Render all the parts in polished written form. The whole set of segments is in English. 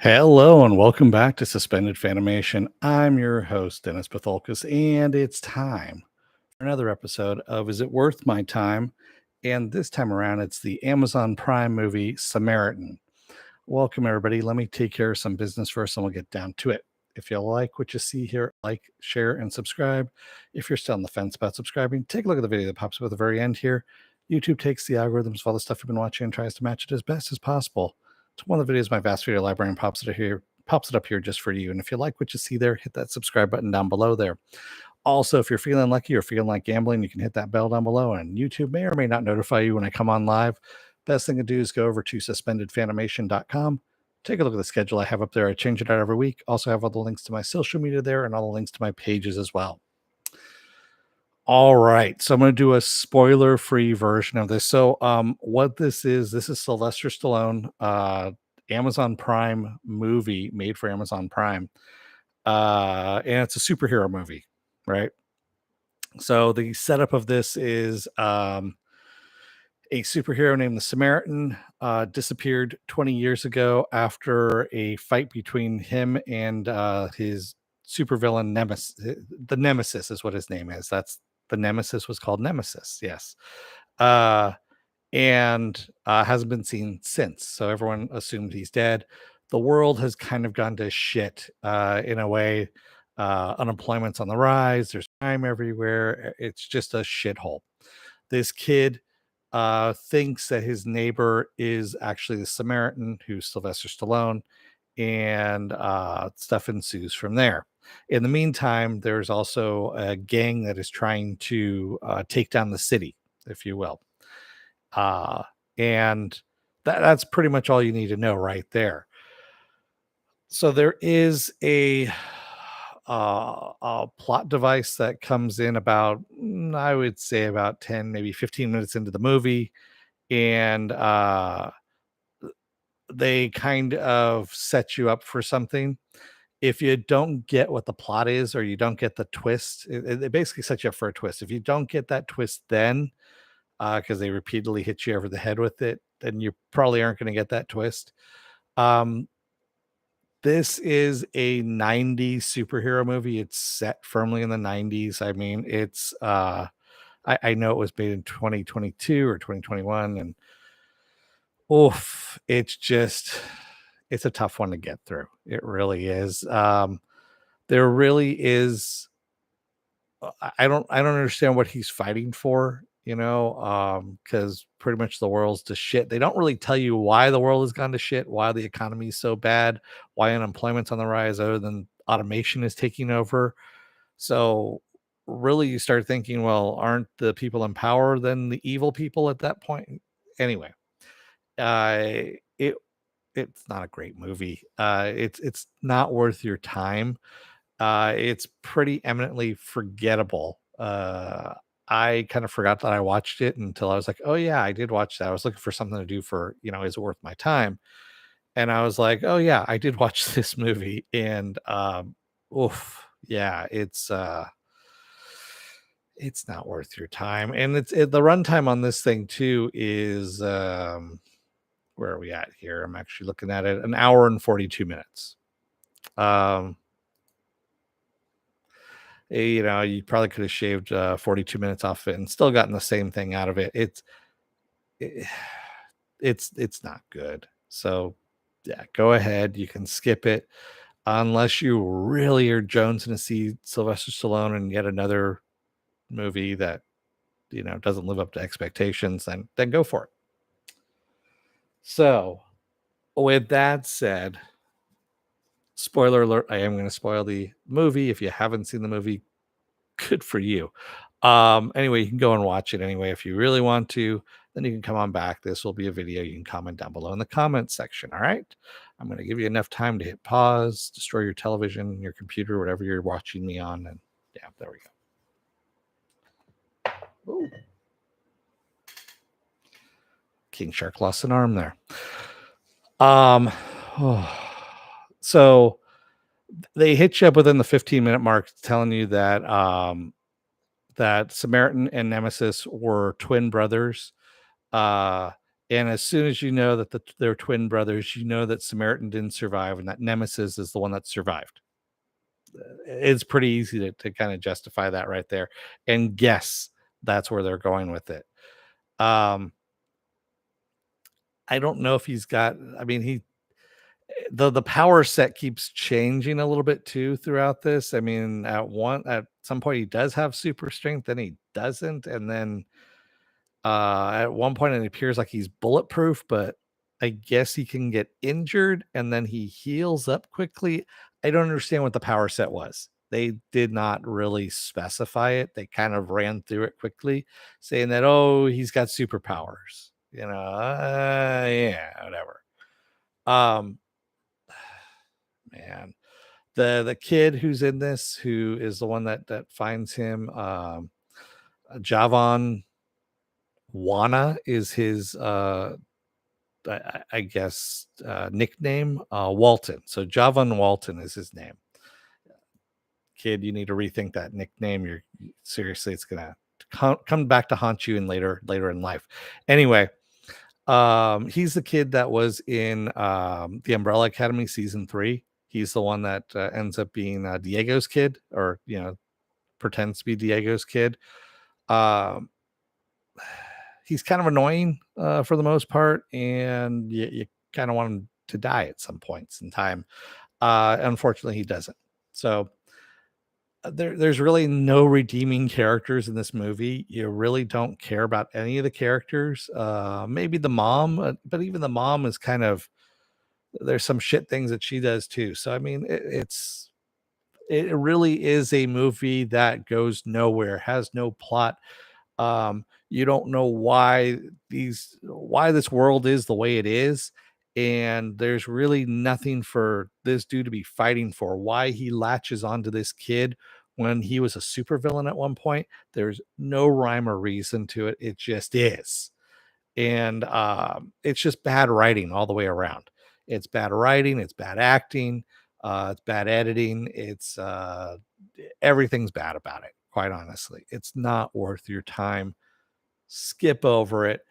Hello and welcome back to Suspended Fanimation. I'm your host, Dennis Bithoulkas, and it's time for another episode of Is It Worth My Time? And this time around, it's the Amazon Prime movie Samaritan. Welcome, everybody. Let me take care of some business first and we'll get down to it. If you like what you see here, like, share, and subscribe. If you're still on the fence about subscribing, take a look at the video that pops up at the very end here. YouTube takes the algorithms of all the stuff you've been watching and tries to match it as best as possible. It's one of the videos in my vast video library and pops it up here just for you. And if you like what you see there, hit that subscribe button down below there. Also, if you're feeling lucky or feeling like gambling, you can hit that bell down below, and YouTube may or may not notify you when I come on live. Best thing to do is go over to suspendedfanimation.com. Take a look at the schedule I have up there. I change it out every week. Also have all the links to my social media there and all the links to my pages as well. All right. So I'm going to do a spoiler-free version of this. So what this is Sylvester Stallone, Amazon Prime movie made for Amazon Prime. And it's a superhero movie, right? So the setup of this is a superhero named the Samaritan disappeared 20 years ago after a fight between him and his supervillain Nemesis. The Nemesis is what his name is. That's the Nemesis was called Nemesis. Yes. Uh, and hasn't been seen since. So everyone assumed he's dead. The world has kind of gone to shit in a way. Unemployment's on the rise. There's crime everywhere. It's just a shithole. This kid thinks that his neighbor is actually the Samaritan, who's Sylvester Stallone, and stuff ensues from there. In the meantime, there's also a gang that is trying to take down the city, if you will. Uh, and that's pretty much all you need to know right there. So there is a plot device that comes in about, I would say about 10, maybe 15 minutes into the movie. And they kind of set you up for something. If you don't get what the plot is, or you don't get the twist, it basically sets you up for a twist. If you don't get that twist then, because they repeatedly hit you over the head with it, then you probably aren't going to get that twist. Um, this is a 90s superhero movie. It's set firmly in the 90s. I mean, it's I know it was made in 2022 or 2021, and oof, it's a tough one to get through. It really is. There really is. I don't understand what he's fighting for, because pretty much the world's to shit. They don't really tell you why the world has gone to shit, why the economy is so bad, why unemployment's on the rise, other than automation is taking over. So really you start thinking, well, aren't the people in power then the evil people at that point? Anyway, it it's not a great movie. It's not worth your time. It's pretty eminently forgettable. I kind of forgot that I watched it until I was like, oh yeah, I did watch that. I was looking for something to do for, is it worth my time? And I was like, oh yeah, I did watch this movie. And oof, yeah, it's not worth your time. And the runtime on this thing too is where are we at here? I'm actually looking at it, an hour and 42 minutes. Um you probably could have shaved 42 minutes off it and still gotten the same thing out of it. It it's not good. So yeah, go ahead. You can skip it unless you really are jonesing to see Sylvester Stallone in yet another movie that doesn't live up to expectations. Then go for it. So with that said, spoiler alert, I am going to spoil the movie. If you haven't seen the movie, good for you. Anyway, you can go and watch it anyway if you really want to. Then you can come on back. This will be a video. You can comment down below in the comment section. All right. I'm going to give you enough time to hit pause, destroy your television, your computer, whatever you're watching me on. And yeah, there we go. Ooh. King Shark lost an arm there. So they hit you up within the 15-minute mark telling you that that Samaritan and Nemesis were twin brothers. And as soon as you know that they're twin brothers, you know that Samaritan didn't survive and that Nemesis is the one that survived. It's pretty easy to kind of justify that right there and guess that's where they're going with it. Um, I don't know if he's got, I mean, the power set keeps changing a little bit too throughout this. I mean, at some point he does have super strength, then he doesn't, and then at one point it appears like he's bulletproof, but I guess he can get injured and then he heals up quickly. I don't understand what the power set was. They did not really specify it. They kind of ran through it quickly, saying that, oh, he's got superpowers. Yeah, whatever. Um, man, the kid who's in this, who is the one that finds him, Javon Wana is his I guess nickname, Walton. So Javon Walton is his name. Kid, you need to rethink that nickname. You're seriously, it's gonna come back to haunt you in later in life. Anyway, he's the kid that was in the Umbrella Academy season 3. He's the one that ends up being Diego's kid, or pretends to be Diego's kid. Um, he's kind of annoying for the most part, and you kind of want him to die at some points in time. Unfortunately, he doesn't. So there's really no redeeming characters in this movie. You really don't care about any of the characters. Maybe the mom, but even the mom is kind of, there's some shit things that she does too. So I mean, it really is a movie that goes nowhere, has no plot. You don't know why this world is the way it is, and there's really nothing for this dude to be fighting for. Why he latches onto this kid when he was a supervillain at one point, there's no rhyme or reason to it. It just is. And it's just bad writing all the way around. It's bad writing, it's bad acting, it's bad editing, it's everything's bad about it, quite honestly. It's not worth your time. Skip over it.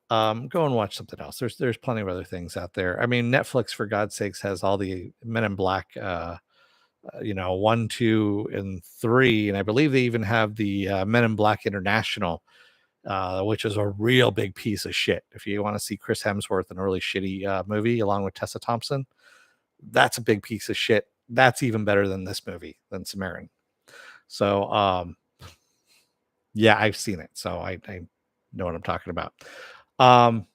Go and watch something else. There's plenty of other things out there. I mean, Netflix, for God's sakes, has all the Men in Black, 1, 2, and 3, and I believe they even have the Men in Black International, which is a real big piece of shit. If you want to see Chris Hemsworth in a really shitty movie along with Tessa Thompson, that's a big piece of shit. That's even better than this movie, than Samaritan. So, yeah, I've seen it, so I know what I'm talking about. Um,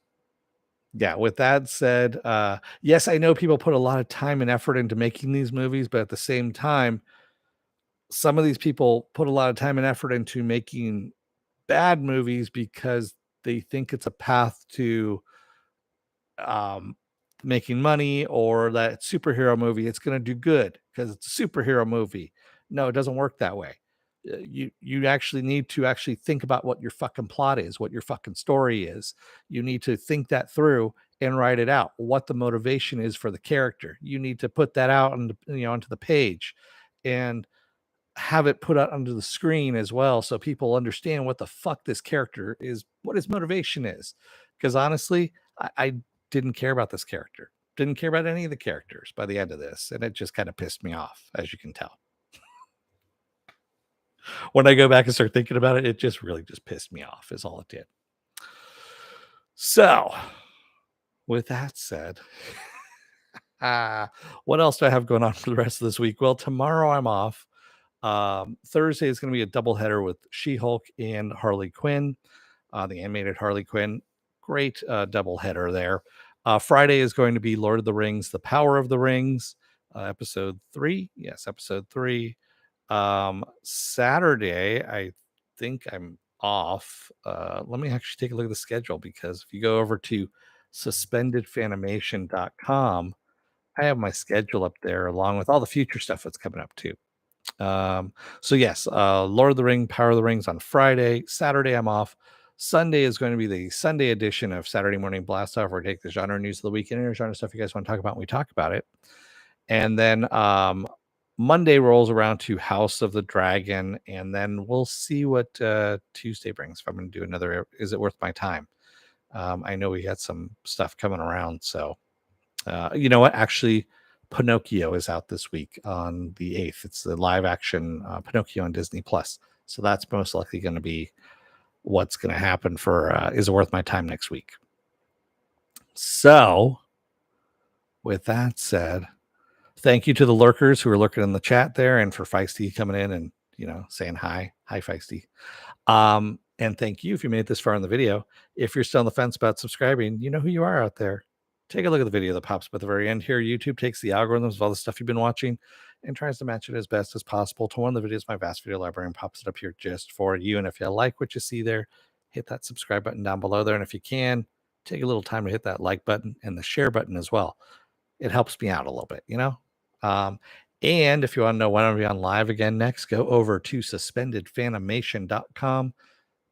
yeah, with that said, yes, I know people put a lot of time and effort into making these movies, but at the same time, some of these people put a lot of time and effort into making bad movies because they think it's a path to um, making money, or that superhero movie, it's going to do good because it's a superhero movie. No, it doesn't work that way. You actually need to actually think about what your fucking plot is, what your fucking story is. You need to think that through and write it out. What the motivation is for the character. You need to put that out on onto the page, and have it put out onto the screen as well, so people understand what the fuck this character is, what his motivation is. Because honestly, I didn't care about this character, didn't care about any of the characters by the end of this, and it just kind of pissed me off, as you can tell. When I go back and start thinking about it, it just really just pissed me off, is all it did. So, with that said, what else do I have going on for the rest of this week? Well, tomorrow I'm off. Thursday is going to be a doubleheader with She-Hulk and Harley Quinn, the animated Harley Quinn. Great doubleheader there. Friday is going to be Lord of the Rings, The Power of the Rings, episode 3. Yes, episode 3. Saturday, I think I'm off. Let me actually take a look at the schedule, because if you go over to suspendedfanimation.com, I have my schedule up there along with all the future stuff that's coming up too. So yes, Lord of the Ring, Power of the Rings on Friday. Saturday I'm off. Sunday is going to be the Sunday edition of Saturday Morning Blast Off, where I take the genre news of the week and any genre stuff you guys want to talk about, and we talk about it. And then Monday rolls around to House of the Dragon, and then we'll see what Tuesday brings. If I'm going to do another, is it worth my time? I know we got some stuff coming around. So, you know what? Actually, Pinocchio is out this week on the 8th. It's the live action Pinocchio on Disney Plus. So that's most likely going to be what's going to happen for Is It Worth My Time next week. So, with that said, thank you to the lurkers who are lurking in the chat there, and for Feisty coming in and saying hi. Hi, Feisty. And thank you if you made it this far in the video. If you're still on the fence about subscribing, you know who you are out there. Take a look at the video that pops up at the very end here. YouTube takes the algorithms of all the stuff you've been watching and tries to match it as best as possible to one of the videos, my vast video library, and pops it up here just for you. And if you like what you see there, hit that subscribe button down below there. And if you can, take a little time to hit that like button and the share button as well. It helps me out a little bit, Um, and if you want to know when I'll be on live again next, go over to suspendedfanimation.com.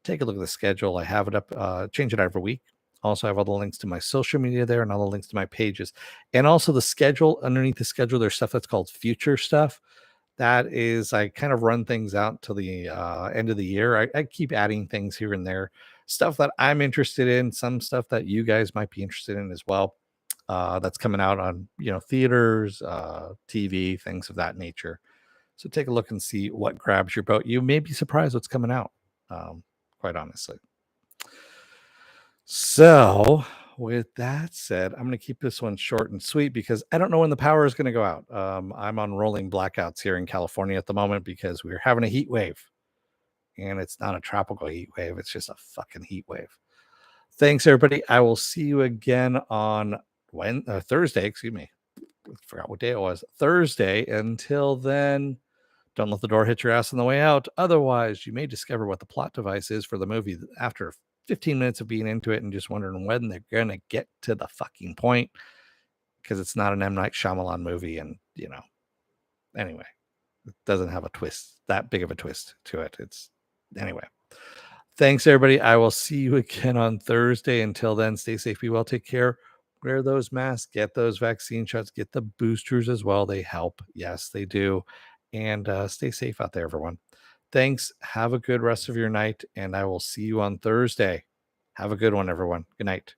Take a look at the schedule. I have it up, change it every week. Also, I have all the links to my social media there and all the links to my pages. And also the schedule, underneath the schedule, there's stuff that's called future stuff. That is, I kind of run things out till the end of the year. I keep adding things here and there, stuff that I'm interested in, some stuff that you guys might be interested in as well. That's coming out on theaters, TV, things of that nature. So take a look and see what grabs your boat. You may be surprised what's coming out, quite honestly. So with that said, I'm going to keep this one short and sweet because I don't know when the power is going to go out. I'm on rolling blackouts here in California at the moment because we're having a heat wave, and it's not a tropical heat wave. It's just a fucking heat wave. Thanks, everybody. I will see you again on Thursday. Excuse me. I forgot what day it was. Thursday. Until then, don't let the door hit your ass on the way out. Otherwise, you may discover what the plot device is for the movie after 15 minutes of being into it and just wondering when they're going to get to the fucking point, because it's not an M. Night Shyamalan movie. And, anyway, it doesn't have a twist, that big of a twist to it. Anyway. Thanks, everybody. I will see you again on Thursday. Until then, stay safe, be well, take care. Wear those masks, get those vaccine shots, get the boosters as well. They help. Yes, they do. And stay safe out there, everyone. Thanks. Have a good rest of your night, and I will see you on Thursday. Have a good one, everyone. Good night.